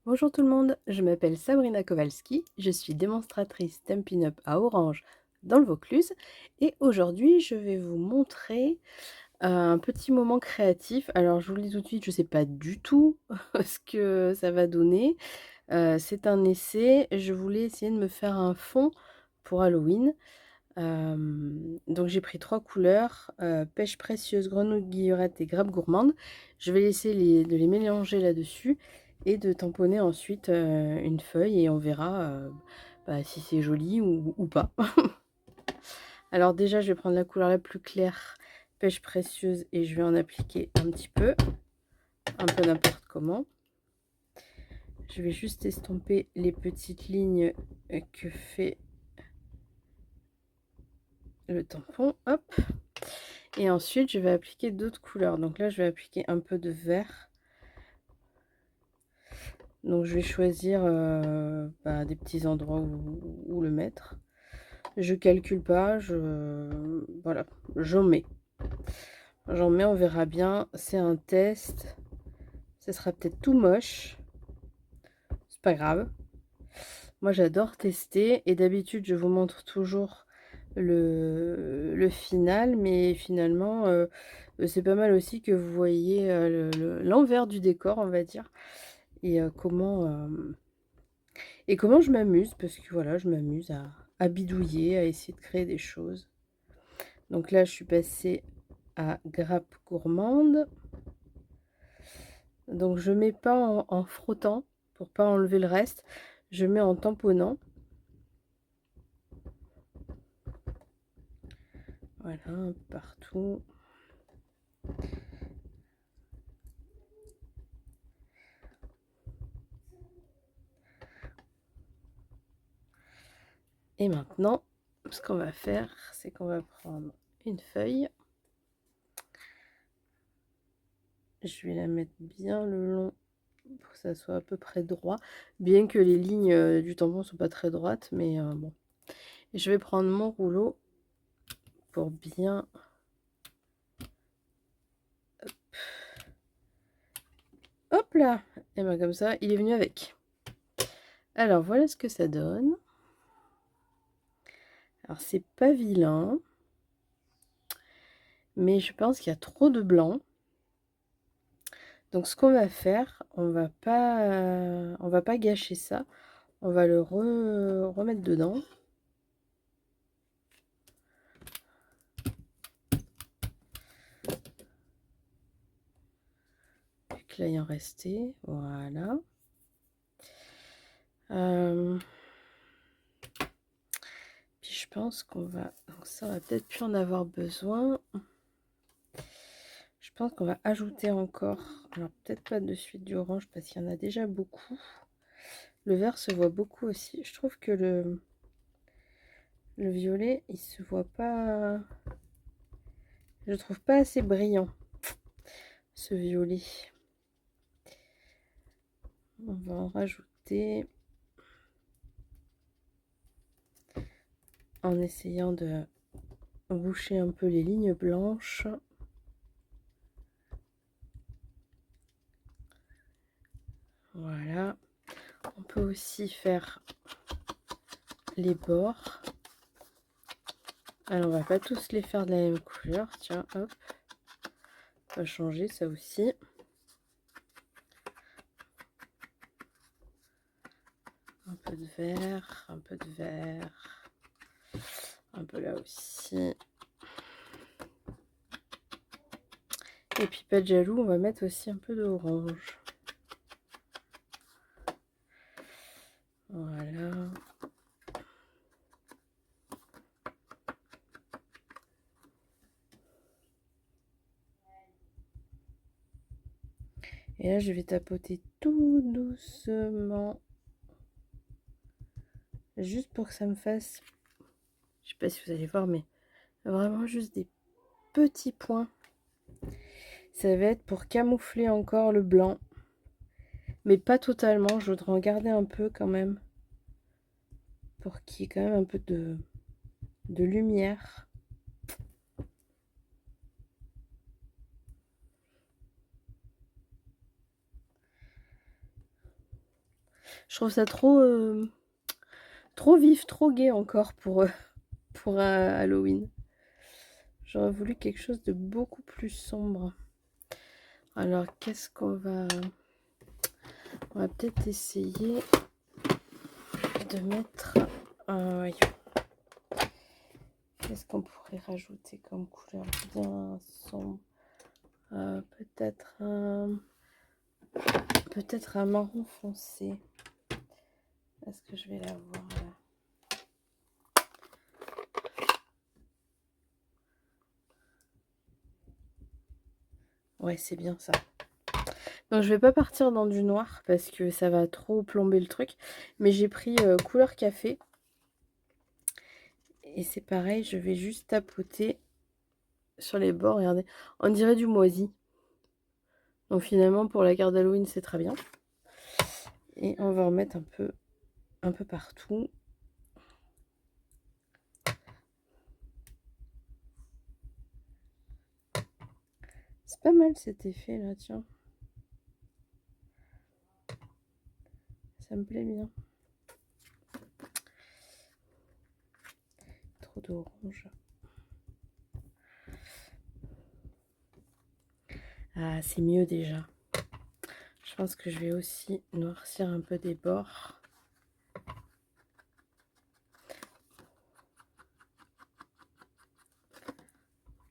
Bonjour tout le monde, je m'appelle Sabrina Kowalski, je suis démonstratrice Stampin' Up à Orange dans le Vaucluse et aujourd'hui je vais vous montrer un petit moment créatif. Alors je vous le dis tout de suite, je ne sais pas du tout ce que ça va donner. C'est un essai, je voulais essayer de me faire un fond pour Halloween. Donc j'ai pris 3 couleurs, pêche précieuse, grenouille guillerette et grappe gourmande. Je vais laisser de les mélanger là-dessus et de tamponner ensuite, une feuille et on verra, bah, si c'est joli ou pas. Alors déjà, je vais prendre la couleur la plus claire, pêche précieuse, et je vais en appliquer un peu n'importe comment. Je vais juste estomper les petites lignes, que fait le tampon, hop. Et ensuite, je vais appliquer d'autres couleurs. Donc là, je vais appliquer un peu de vert. Donc je vais choisir bah, des petits endroits où le mettre. Je calcule pas, voilà, j'en mets. J'en mets, on verra bien. C'est un test. Ce sera peut-être tout moche. C'est pas grave. Moi, j'adore tester. Et d'habitude, je vous montre toujours le final. Mais finalement, c'est pas mal aussi que vous voyez l'envers du décor, on va dire. Et comment je m'amuse, parce que voilà, je m'amuse à bidouiller, à essayer de créer des choses. Donc là, je suis passée à grappe gourmande. Donc je mets pas en frottant pour pas enlever le reste. Je mets en tamponnant. Voilà, un peu partout. Et maintenant, ce qu'on va faire, c'est qu'on va prendre une feuille. Je vais la mettre bien le long pour que ça soit à peu près droit. Bien que les lignes du tampon ne sont pas très droites, mais bon. Et je vais prendre mon rouleau pour bien... Hop là! Et bien comme ça, il est venu avec. Alors voilà ce que ça donne. Alors c'est pas vilain, mais je pense qu'il y a trop de blanc. Donc ce qu'on va faire, on va pas gâcher ça. On va le remettre dedans. Vu que là il en restait, voilà. Puis je pense qu'on va, donc ça on va peut-être plus en avoir besoin. Je pense qu'on va ajouter encore, alors peut-être pas de suite du orange parce qu'il y en a déjà beaucoup. Le vert se voit beaucoup aussi. Je trouve que le violet, il se voit pas. Je le trouve pas assez brillant, ce violet. On va en rajouter en essayant de boucher un peu les lignes blanches. Voilà. On peut aussi faire les bords. Alors on va pas tous les faire de la même couleur. Tiens, hop. On va changer ça aussi. Un peu de vert, un peu de vert. Un peu là aussi. Et puis pas de jaloux, on va mettre aussi un peu d'orange. Voilà. Et là, je vais tapoter tout doucement. Juste pour que ça me fasse... Je sais pas si vous allez voir, mais vraiment juste des petits points. Ça va être pour camoufler encore le blanc. Mais pas totalement, je voudrais en garder un peu quand même. Pour qu'il y ait quand même un peu de lumière. Je trouve ça trop vif, trop gai encore pour un Halloween. J'aurais voulu quelque chose de beaucoup plus sombre. Alors, qu'est-ce qu'on va... On va peut-être essayer de mettre un voyons. Qu'est-ce qu'on pourrait rajouter comme couleur bien sombre? Peut-être un marron foncé. Est-ce que je vais l'avoir là? Ouais, c'est bien ça. Donc je vais pas partir dans du noir parce que ça va trop plomber le truc. Mais j'ai pris couleur café. Et c'est pareil, je vais juste tapoter sur les bords. Regardez, on dirait du moisi. Donc finalement pour la carte d'Halloween c'est très bien. Et on va en mettre un peu partout. C'est pas mal cet effet là, tiens. Ça me plaît bien. Trop d'orange. Ah, c'est mieux déjà. Je pense que je vais aussi noircir un peu des bords.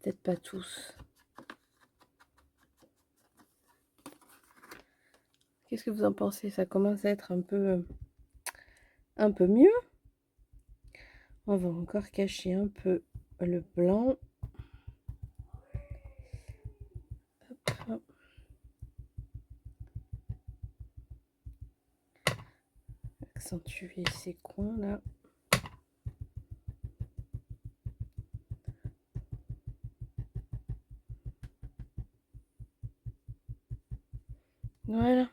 Peut-être pas tous. Qu'est-ce que vous en pensez? Ça commence à être un peu mieux. On va encore cacher un peu le blanc. Hop. Accentuer ces coins là. Voilà,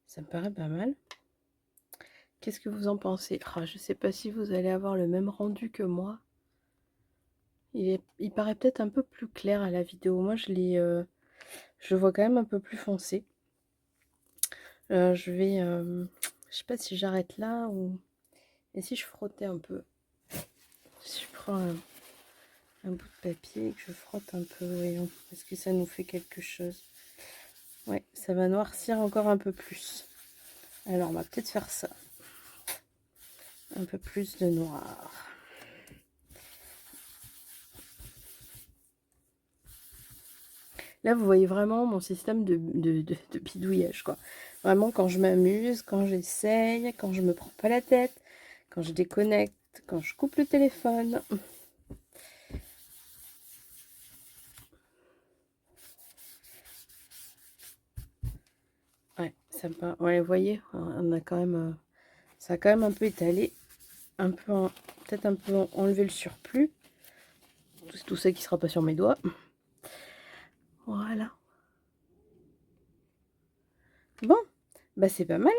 ça me paraît pas mal. Qu'est-ce que vous en pensez? Je sais pas si vous allez avoir le même rendu que moi. Il paraît peut-être un peu plus clair à la vidéo. Moi, je le vois quand même un peu plus foncé. Je sais pas si j'arrête là ou... Et si je frottais un peu? Si je prends un bout de papier et que je frotte un peu, voyons. Est-ce que ça nous fait quelque chose? Ouais, ça va noircir encore un peu plus. Alors, on va peut-être faire ça. Un peu plus de noir. Là, vous voyez vraiment mon système de bidouillage, quoi. Vraiment, quand je m'amuse, quand j'essaye, quand je me prends pas la tête, quand je déconnecte, quand je coupe le téléphone. Ouais, ça me... Ouais, vous voyez, on a quand même... ça a quand même un peu étalé. Peut-être un peu enlever le surplus. Tout ça qui sera pas sur mes doigts. Voilà. Bon, bah c'est pas mal.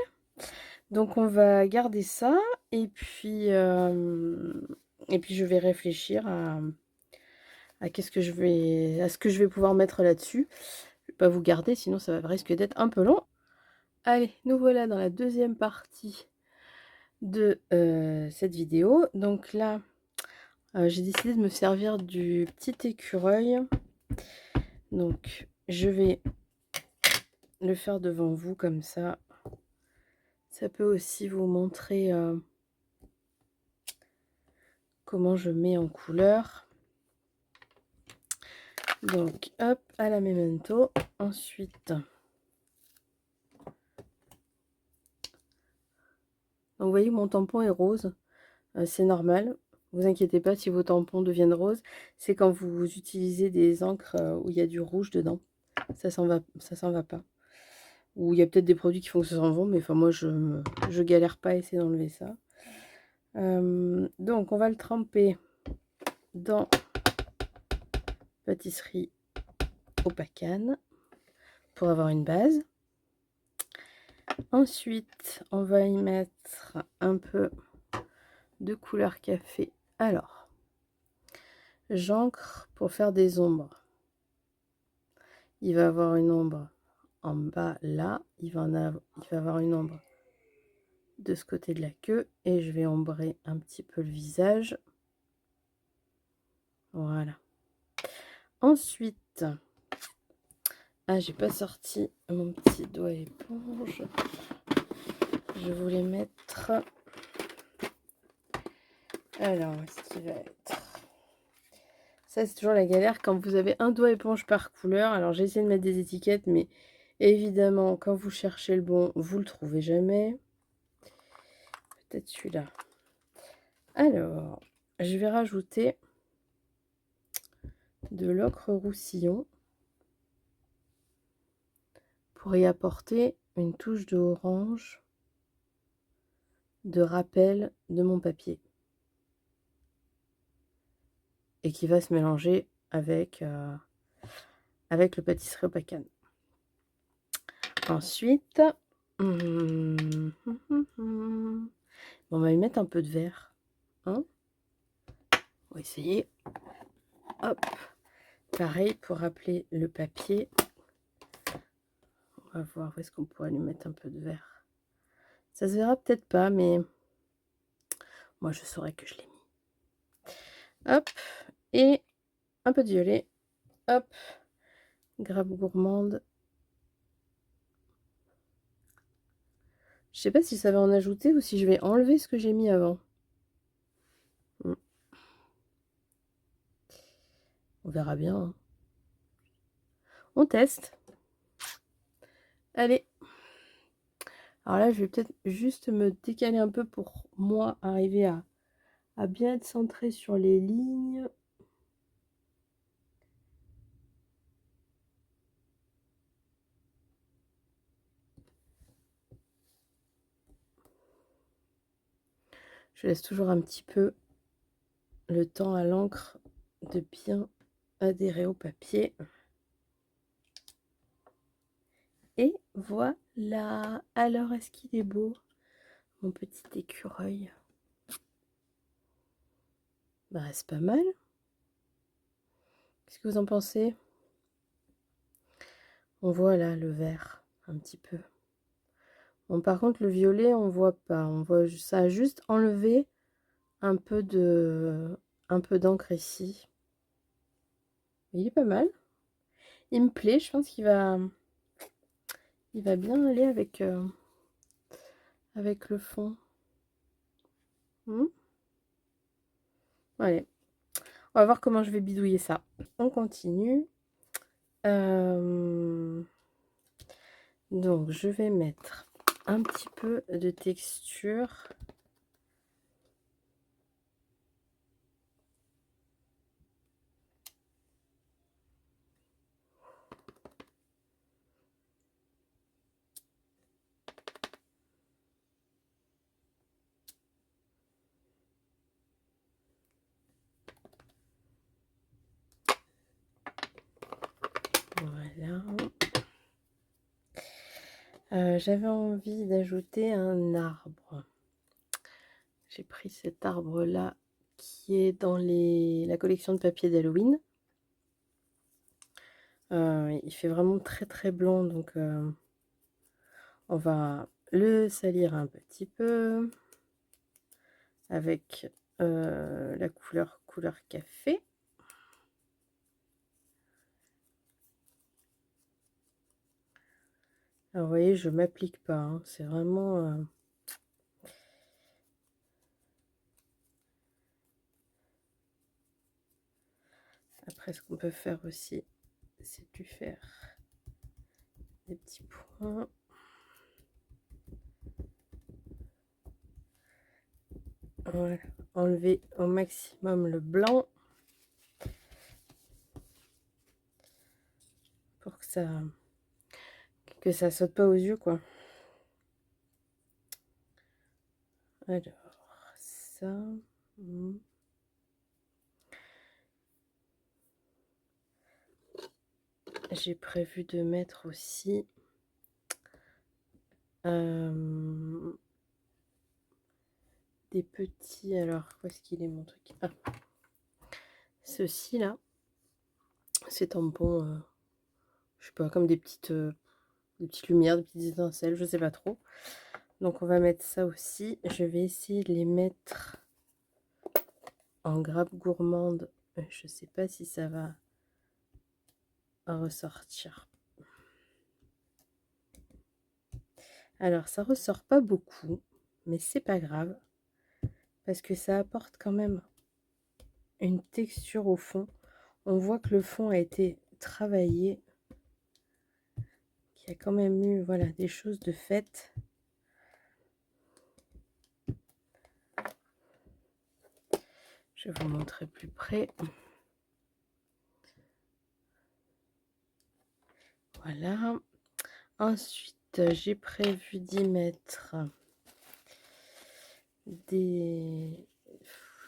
Donc on va garder ça et puis je vais réfléchir à ce que je vais pouvoir mettre là-dessus. Je vais pas vous garder, sinon ça risque d'être un peu long. Allez, nous voilà dans la deuxième partie de cette vidéo. Donc là, j'ai décidé de me servir du petit écureuil. Donc je vais le faire devant vous comme ça. Ça peut aussi vous montrer comment je mets en couleur. Donc hop, à la memento. Ensuite, donc vous voyez mon tampon est rose. C'est normal. Vous inquiétez pas si vos tampons deviennent roses. C'est quand vous utilisez des encres où il y a du rouge dedans. Ça s'en va pas. Ou il y a peut-être des produits qui font que ça s'en va, mais enfin moi je galère pas à essayer d'enlever ça. Donc on va le tremper dans pâtisserie Opacane pour avoir une base. Ensuite, on va y mettre un peu de couleur café. Alors, j'encre pour faire des ombres. Il va avoir une ombre en bas là. Il va avoir une ombre de ce côté de la queue et je vais ombrer un petit peu le visage. Voilà. Ensuite, j'ai pas sorti mon petit doigt éponge. Je voulais mettre... Alors, où est-ce qu'il va être? Ça, c'est toujours la galère quand vous avez un doigt éponge par couleur. Alors, j'ai essayé de mettre des étiquettes, mais évidemment, quand vous cherchez le bon, vous le trouvez jamais. Peut-être celui-là. Alors, je vais rajouter de l'ocre roussillon pour y apporter une touche de orange de rappel de mon papier et qui va se mélanger avec le pâtisserie au pacane. Ensuite, on va y mettre un peu de vert. Hein, on va essayer. Hop, pareil pour rappeler le papier. On va voir où est-ce qu'on pourrait lui mettre un peu de vert. Ça se verra peut-être pas, mais moi je saurais que je l'ai mis. Hop, et un peu de violet. Hop, grappe gourmande. Je sais pas si ça va en ajouter ou si je vais enlever ce que j'ai mis avant. On verra bien. Hein. On teste. Allez. Alors là, je vais peut-être juste me décaler un peu pour moi arriver à bien être centré sur les lignes. Je laisse toujours un petit peu le temps à l'encre de bien adhérer au papier. Et voilà. Alors, est-ce qu'il est beau, mon petit écureuil? Bah, c'est pas mal. Qu'est-ce que vous en pensez? On voit là le vert, un petit peu. Bon, par contre, le violet, on voit pas. On voit ça a juste enlevé un peu d'encre ici. Il est pas mal. Il me plaît. Je pense qu'il va bien aller avec le fond. Allez, on va voir comment je vais bidouiller ça. On continue. Donc, je vais mettre un petit peu de texture. Voilà. J'avais envie d'ajouter un arbre. J'ai pris cet arbre-là qui est dans la collection de papier d'Halloween. Il fait vraiment très très blanc, donc on va le salir un petit peu avec la couleur café. Alors, vous voyez, je m'applique pas, hein, c'est vraiment... Après, ce qu'on peut faire aussi, c'est de lui faire des petits points. Voilà. Enlever au maximum le blanc pour que ça saute pas aux yeux, quoi. Alors, ça... J'ai prévu de mettre aussi des petits... Alors, où est-ce qu'il est mon truc? Ceci là, ces tampons, je sais pas, comme des petites lumières, des petites étincelles, je sais pas trop. Donc on va mettre ça aussi. Je vais essayer de les mettre en grappe gourmande. Je sais pas si ça va ressortir. Alors ça ressort pas beaucoup, mais c'est pas grave parce que ça apporte quand même une texture au fond. On voit que le fond a été travaillé, qu'il y a quand même eu voilà des choses de faites. Je vais vous montrer plus près. Voilà. Ensuite, j'ai prévu d'y mettre des...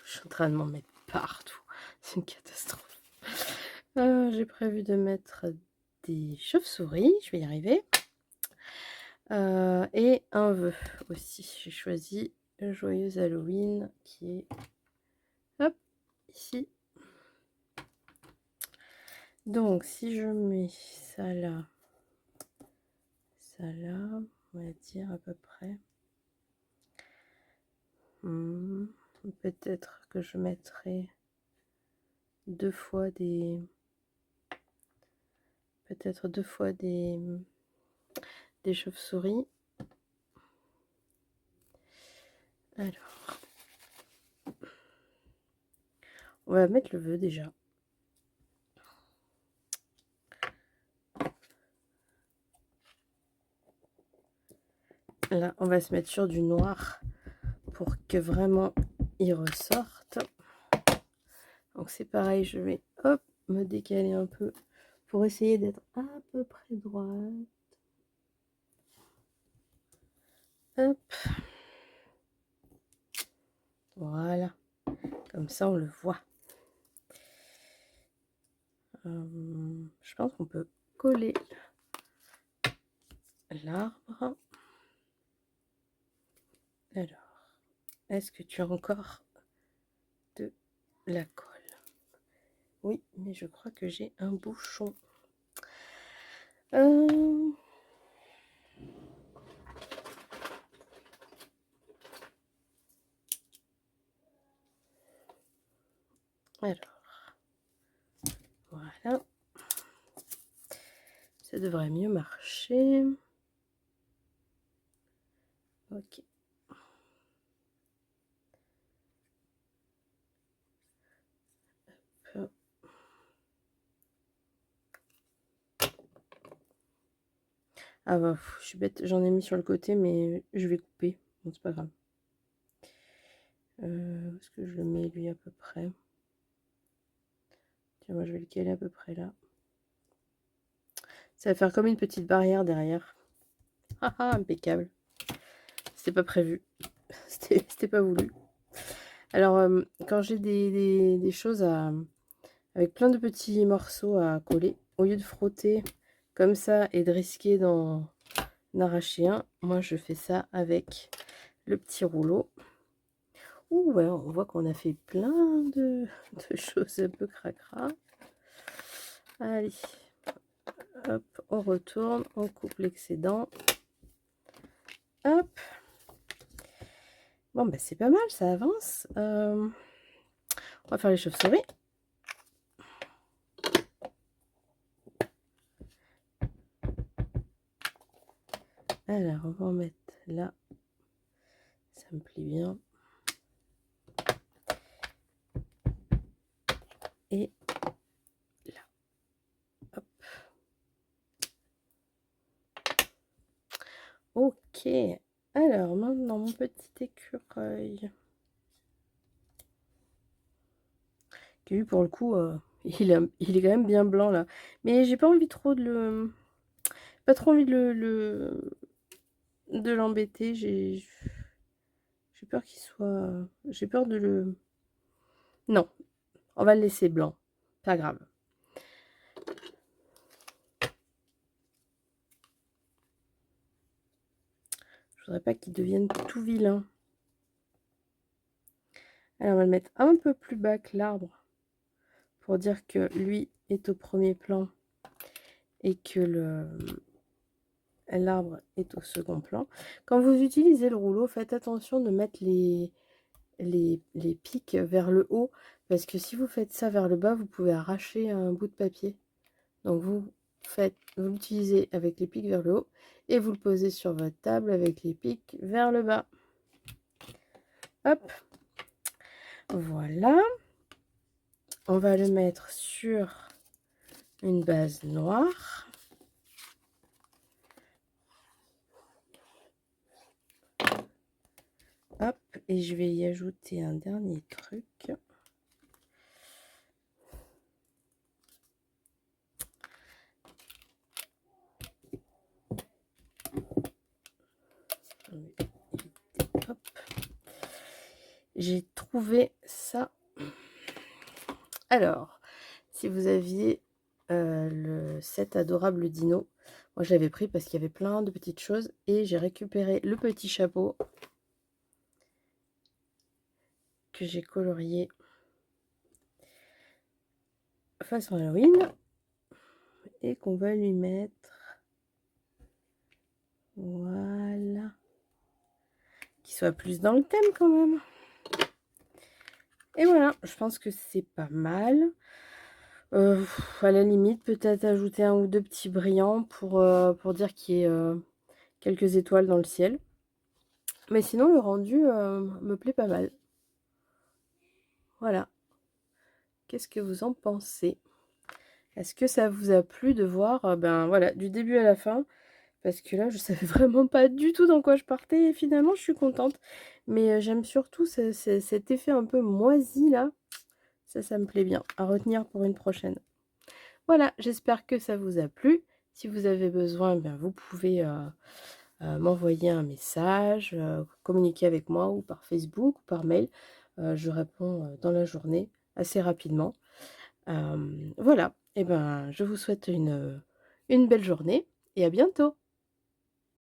Je suis en train de m'en mettre partout. C'est une catastrophe. J'ai prévu de mettre des chauves-souris. Je vais y arriver. Et un vœu aussi. J'ai choisi le Joyeux Halloween qui est... Hop, ici. Donc, si je mets ça là, on va dire à peu près. Peut-être que je mettrai deux fois des... Peut-être deux fois des chauves-souris. Alors, on va mettre le vœu déjà. Là, on va se mettre sur du noir pour que vraiment il ressorte. Donc c'est pareil, je vais hop me décaler un peu pour essayer d'être à peu près droite. Hop. Voilà. Comme ça, on le voit. Je pense qu'on peut coller l'arbre. Alors, est-ce que tu as encore de la colle? Oui, mais je crois que j'ai un bouchon. Alors, voilà. Ça devrait mieux marcher. Ok. Hop. Ah bah, je suis bête, j'en ai mis sur le côté, mais je vais couper. Bon, c'est pas grave. Où est-ce que je le mets, lui, à peu près? Tiens, moi, je vais le caler à peu près là. Ça va faire comme une petite barrière derrière. Ah ah, impeccable. C'était pas prévu. C'était pas voulu. Alors, quand j'ai des choses avec plein de petits morceaux à coller, au lieu de frotter comme ça et de risquer d'en arracher un, moi je fais ça avec le petit rouleau. Ouh, ouais, on voit qu'on a fait plein de choses un peu cracra. Allez, hop, on retourne, on coupe l'excédent. Hop. Bon, ben c'est pas mal, ça avance. On va faire les chauves-souris. Alors, on va en mettre là. Ça me plaît bien. Et là. Hop. Ok. Alors, maintenant, mon petit écureuil. Qui, lui, pour le coup, il est quand même bien blanc, là. Mais j'ai pas envie trop de le... Pas trop envie de l'embêter. J'ai peur qu'il soit... J'ai peur de le... Non. On va le laisser blanc. Pas grave. Je voudrais pas qu'il devienne tout vilain. Alors, on va le mettre un peu plus bas que l'arbre pour dire que lui est au premier plan et que l'arbre est au second plan. Quand vous utilisez le rouleau, faites attention de mettre les pics vers le haut, parce que si vous faites ça vers le bas, vous pouvez arracher un bout de papier. Donc vous l'utilisez avec les pics vers le haut et vous le posez sur votre table avec les pics vers le bas. Hop, voilà. On va le mettre sur une base noire. Hop, et je vais y ajouter un dernier truc. Hop. J'ai trouvé ça. Alors, si vous aviez le set adorable dino, moi je l'avais pris parce qu'il y avait plein de petites choses et j'ai récupéré le petit chapeau que j'ai colorié façon Halloween et qu'on va lui mettre, voilà, qu'il soit plus dans le thème quand même. Et voilà, je pense que c'est pas mal. À la limite, peut-être ajouter un ou deux petits brillants pour dire qu'il y ait quelques étoiles dans le ciel. Mais sinon, le rendu me plaît pas mal. Voilà. Qu'est-ce que vous en pensez? Est-ce que ça vous a plu de voir, ben voilà, du début à la fin? Parce que là, je savais vraiment pas du tout dans quoi je partais et finalement, je suis contente. Mais j'aime surtout cet effet un peu moisi là. Ça me plaît bien. À retenir pour une prochaine. Voilà, j'espère que ça vous a plu. Si vous avez besoin, ben, vous pouvez m'envoyer un message, communiquer avec moi ou par Facebook ou par mail. Je réponds dans la journée assez rapidement. Voilà, et ben, je vous souhaite une belle journée et à bientôt.